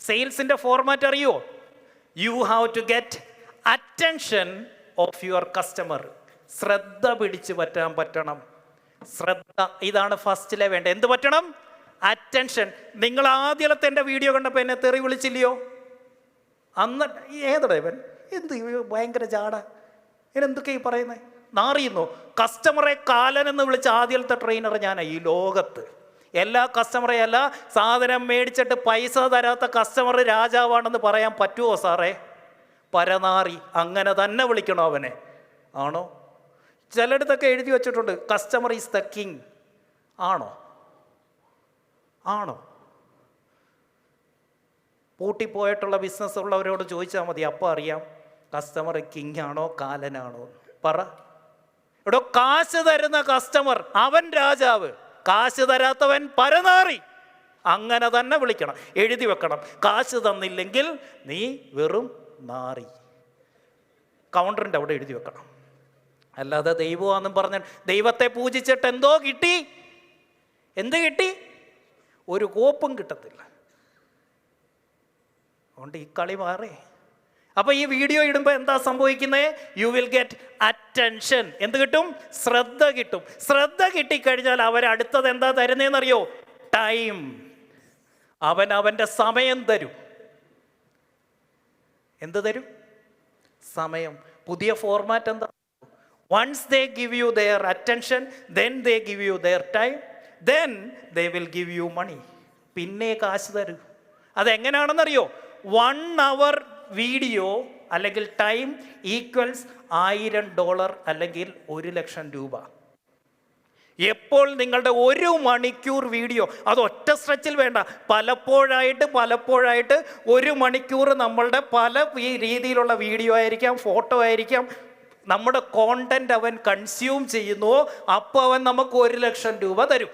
സെയിൽസിൻ്റെ format അറിയോ? You have to get attention of your customer. ശ്രദ്ധ പിടിച്ച് പറ്റണം. ശ്രദ്ധ, ഇതാണ് ഫസ്റ്റിലെ വേണ്ട. എന്ത് പറ്റണം? അറ്റൻഷൻ. നിങ്ങൾ ആദ്യത്തെ എൻ്റെ വീഡിയോ കണ്ടപ്പോൾ എന്നെ തെറി വിളിച്ചില്ലയോ? അന്ന് ഏതടാ ഇവൻ, എന്ത് ഭയങ്കര ജാട, ഇവനെന്തൊക്കെയാ ഈ പറയുന്നത്? നാറിയുന്നു. കസ്റ്റമറെ കാലനെന്ന് വിളിച്ച ആദ്യത്തെ ട്രെയിനർ ഞാനാണ് ഈ ലോകത്ത്. എല്ലാ കസ്റ്റമറെ അല്ല, സാധനം മേടിച്ചിട്ട് പൈസ തരാത്ത കസ്റ്റമർ രാജാവാണെന്ന് പറയാൻ പറ്റുമോ സാറേ? പരനാറി. അങ്ങനെ തന്നെ വിളിക്കണോ അവനെ? ആണോ? ചിലയിടത്തൊക്കെ എഴുതി വച്ചിട്ടുണ്ട് കസ്റ്റമർ ഈസ് ദ കിങ്. ആണോ? പൂട്ടിപ്പോയിട്ടുള്ള ബിസിനസ് ഉള്ളവരോട് ചോദിച്ചാൽ മതി, അപ്പോൾ അറിയാം കസ്റ്റമർ കിങ് ആണോ കാലനാണോ. പറ. ഇവിടെ കാശ് തരുന്ന കസ്റ്റമർ അവൻ രാജാവ്, കാശ് തരാത്തവൻ പരനാറി. അങ്ങനെ തന്നെ വിളിക്കണം, എഴുതി വെക്കണം. കാശ് തന്നില്ലെങ്കിൽ നീ വെറും നാറി. കൗണ്ടറിൻ്റെ അവിടെ എഴുതി വെക്കണം. അല്ലാതെ ദൈവമാണെന്നും പറഞ്ഞ ദൈവത്തെ പൂജിച്ചിട്ട് എന്തോ കിട്ടി? എന്ത് കിട്ടി? ഒരു കോപ്പും കിട്ടത്തില്ല. അതുകൊണ്ട് ഈ കളി മാറേ. അപ്പോൾ ഈ വീഡിയോ ഇടുമ്പോൾ എന്താ സംഭവിക്കുന്നത്? You will get attention. എന്ത് കിട്ടും? ശ്രദ്ധ കിട്ടും. ശ്രദ്ധ കിട്ടിക്കഴിഞ്ഞാൽ അവരടുത്തത് എന്താ തരുന്നതെന്നറിയോ? ടൈം. അവൻ്റെ സമയം തരും. എന്ത് തരും? സമയം. പുതിയ ഫോർമാറ്റ് എന്താ? Once they give you their attention, then they give you their time, then they will give you money. പിന്നെ കാശ് തരൂ. അതെങ്ങനെയാണെന്നറിയോ? 1 hour വീഡിയോ അല്ലെങ്കിൽ ടൈം ഈക്വൽസ് $1000 അല്ലെങ്കിൽ 1,00,000 രൂപ. എപ്പോൾ നിങ്ങളുടെ 1 മണിക്കൂർ വീഡിയോ, അത് ഒറ്റ സ്ട്രെച്ചിൽ വേണ്ട, പലപ്പോഴായിട്ട് 1 മണിക്കൂർ നമ്മളുടെ പല രീതിയിലുള്ള വീഡിയോ ആയിരിക്കാം, ഫോട്ടോ ആയിരിക്കാം, നമ്മുടെ കോണ്ടന്റ് അവൻ കൺസ്യൂം ചെയ്യുന്നുവോ, അപ്പോൾ അവൻ നമുക്ക് 1,00,000 രൂപ തരും.